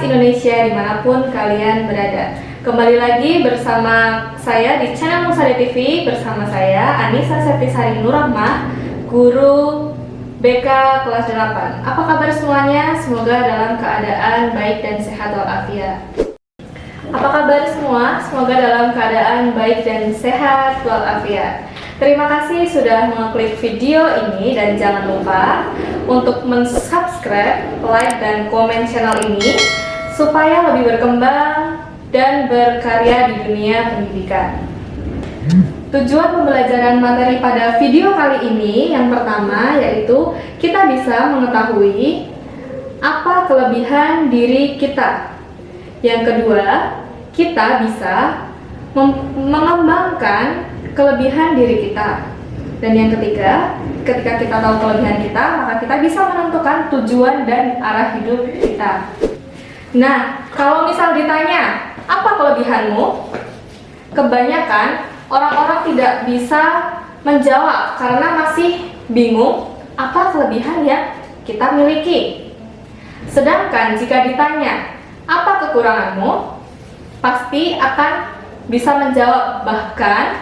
Timnas Indonesia dimanapun kalian berada. Kembali lagi bersama saya di channel Musada TV, bersama saya Anissa Septisari Nurrahmah, guru BK kelas 8. Apa kabar semuanya? Semoga dalam keadaan baik dan sehat walafiat. Apa kabar semua? Semoga dalam keadaan baik dan sehat walafiat. Terima kasih sudah mengklik video ini dan jangan lupa untuk subscribe, like, dan komen channel ini supaya lebih berkembang dan berkarya di dunia pendidikan. Tujuan pembelajaran materi pada video kali ini yang pertama yaitu kita bisa mengetahui apa kelebihan diri kita. Yang kedua, kita bisa mengembangkan kelebihan diri kita. Dan yang ketiga, ketika kita tahu kelebihan kita, maka kita bisa menentukan tujuan dan arah hidup kita. Nah, kalau misal ditanya, apa kelebihanmu? Kebanyakan orang-orang tidak bisa menjawab karena masih bingung apa kelebihan yang kita miliki. Sedangkan jika ditanya, apa kekuranganmu? Pasti akan bisa menjawab, bahkan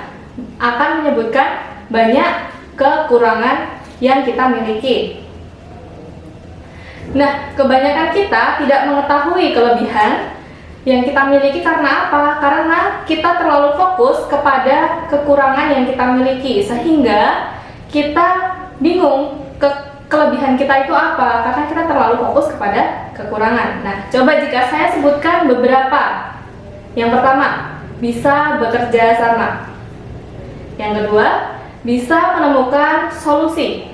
akan menyebutkan banyak kekurangan yang kita miliki. Nah, kebanyakan kita tidak mengetahui kelebihan yang kita miliki karena apa? Karena kita terlalu fokus kepada kekurangan yang kita miliki, sehingga kita bingung kelebihan kita itu apa, karena kita terlalu fokus kepada kekurangan. Nah, coba jika saya sebutkan beberapa. Yang pertama, bisa bekerja sama. Yang kedua, bisa menemukan solusi.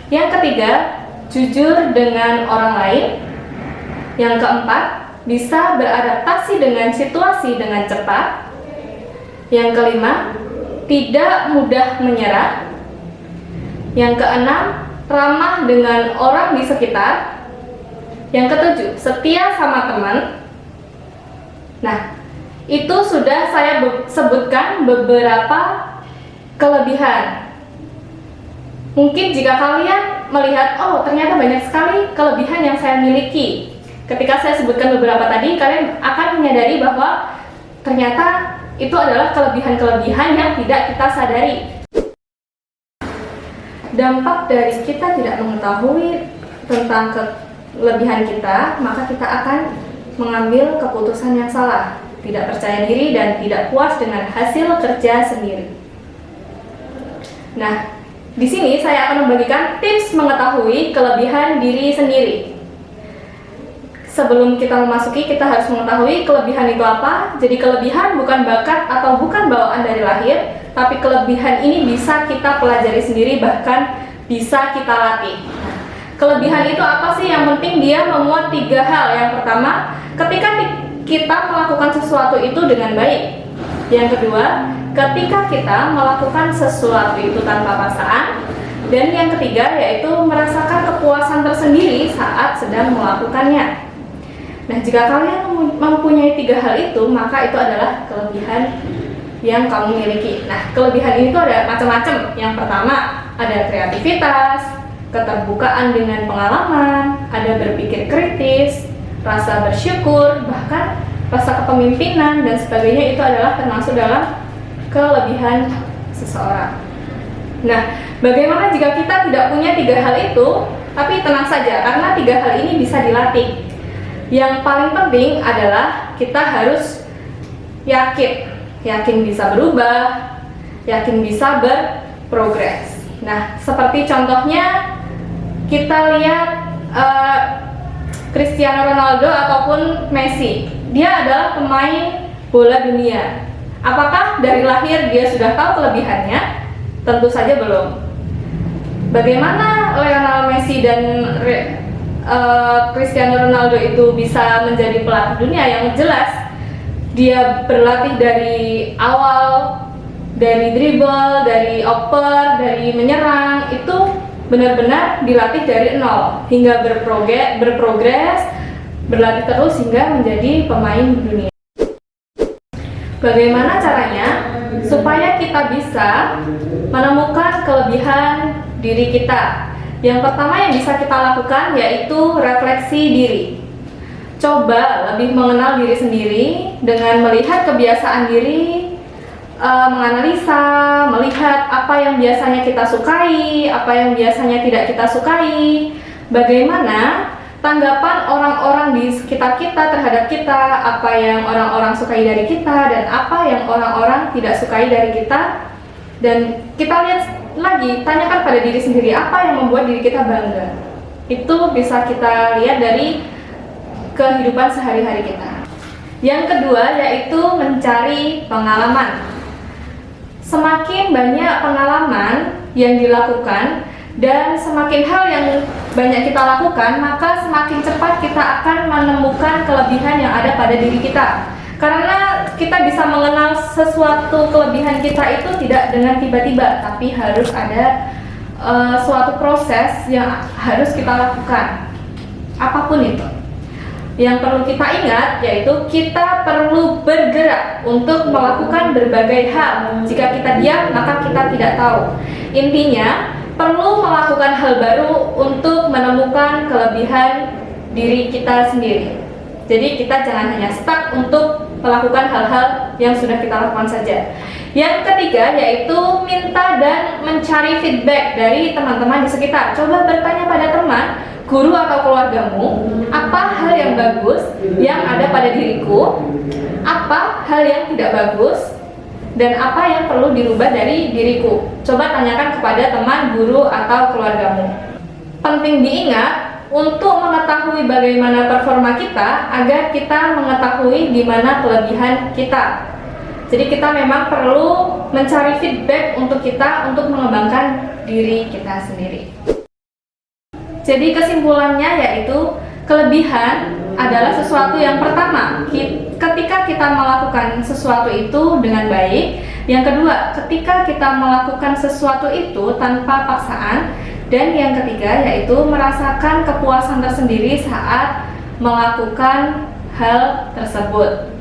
Yang ketiga, jujur dengan orang lain. Yang keempat, bisa beradaptasi dengan situasi dengan cepat. Yang kelima, tidak mudah menyerah. Yang keenam, ramah dengan orang di sekitar. Yang ketujuh, setia sama teman. Nah, itu sudah saya sebutkan beberapa kelebihan. Mungkin jika kalian melihat, oh ternyata banyak sekali kelebihan yang saya miliki. Ketika saya sebutkan beberapa tadi, kalian akan menyadari bahwa ternyata itu adalah kelebihan-kelebihan yang tidak kita sadari. Dampak dari kita tidak mengetahui tentang kelebihan kita, maka kita akan mengambil keputusan yang salah, tidak percaya diri dan tidak puas dengan hasil kerja sendiri. Nah, di sini saya akan membagikan tips mengetahui kelebihan diri sendiri. Sebelum kita memasuki, kita harus mengetahui kelebihan itu apa. Jadi kelebihan bukan bakat atau bukan bawaan dari lahir, tapi kelebihan ini bisa kita pelajari sendiri, bahkan bisa kita latih. Kelebihan itu apa sih? Yang penting dia memuat 3 hal. Yang pertama, ketika kita melakukan sesuatu itu dengan baik. Yang kedua, ketika kita melakukan sesuatu itu tanpa paksaan. Dan yang ketiga, yaitu merasakan kepuasan tersendiri saat sedang melakukannya. Nah, jika kalian mempunyai 3 hal itu, maka itu adalah kelebihan yang kamu miliki. Nah, kelebihan ini tuh ada macam-macam. Yang pertama, ada kreativitas, keterbukaan dengan pengalaman, ada berpikir kritis, rasa bersyukur, bahkan rasa kepemimpinan dan sebagainya. Itu adalah termasuk dalam kelebihan seseorang. Nah, bagaimana jika kita tidak punya 3 hal itu? Tapi tenang saja, karena 3 hal ini bisa dilatih. Yang paling penting adalah kita harus yakin bisa berubah, yakin bisa berprogres. Nah, seperti contohnya kita lihat Cristiano Ronaldo ataupun Messi. Dia adalah pemain bola dunia. Apakah dari lahir dia sudah tahu kelebihannya? Tentu saja belum. Bagaimana Lionel Messi dan Cristiano Ronaldo itu bisa menjadi pelatih dunia? Yang jelas dia berlatih dari awal, dari dribble, dari oper, dari menyerang, itu benar-benar dilatih dari nol hingga berprogres, berlatih terus hingga menjadi pemain dunia. Bagaimana caranya supaya kita bisa menemukan kelebihan diri kita? Yang pertama yang bisa kita lakukan yaitu refleksi diri. coba lebih mengenal diri sendiri dengan melihat kebiasaan diri, menganalisa, melihat apa yang biasanya kita sukai, apa yang biasanya tidak kita sukai, bagaimana tanggapan orang-orang di sekitar kita terhadap kita, apa yang orang-orang sukai dari kita, dan apa yang orang-orang tidak sukai dari kita. Dan kita lihat lagi, tanyakan pada diri sendiri, apa yang membuat diri kita bangga. Itu bisa kita lihat dari kehidupan sehari-hari kita. Yang kedua yaitu mencari pengalaman. Semakin banyak pengalaman yang dilakukan dan semakin hal yang banyak kita lakukan, maka semakin cepat kita akan menemukan kelebihan yang ada pada diri kita. Karena kita bisa mengenal sesuatu kelebihan kita itu tidak dengan tiba-tiba, tapi harus ada suatu proses yang harus kita lakukan. Apapun itu. Yang perlu kita ingat yaitu kita perlu bergerak untuk melakukan berbagai hal. Jika kita diam, maka kita tidak tahu. Intinya, perlu melakukan hal baru untuk menemukan kelebihan diri kita sendiri. Jadi kita jangan hanya stuck untuk melakukan hal-hal yang sudah kita lakukan saja. Yang ketiga yaitu minta dan mencari feedback dari teman-teman di sekitar. Coba bertanya pada teman, guru atau keluargamu, apa hal yang bagus yang ada pada diriku, apa hal yang tidak bagus, dan apa yang perlu dirubah dari diriku. Coba tanyakan kepada teman, guru, atau keluargamu. Penting diingat untuk mengetahui bagaimana performa kita agar kita mengetahui di mana kelebihan kita. Jadi kita memang perlu mencari feedback untuk kita untuk mengembangkan diri kita sendiri. Jadi kesimpulannya yaitu kelebihan adalah sesuatu yang pertama ketika kita melakukan sesuatu itu dengan baik. Yang kedua, ketika kita melakukan sesuatu itu tanpa paksaan. Dan yang ketiga yaitu merasakan kepuasan tersendiri saat melakukan hal tersebut.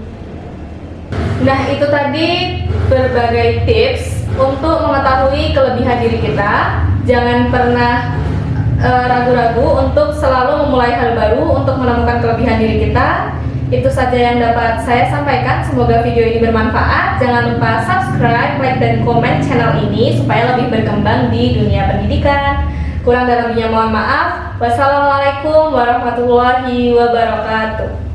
Nah, itu tadi berbagai tips untuk mengetahui kelebihan diri kita. Jangan pernah ragu-ragu untuk selalu memulai hal baru untuk menemukan kelebihan diri kita. Itu saja yang dapat saya sampaikan. Semoga video ini bermanfaat. Jangan lupa subscribe, like, dan komen channel ini supaya lebih berkembang di dunia pendidikan. Kurang dan lebihnya mohon maaf. Wassalamualaikum warahmatullahi wabarakatuh.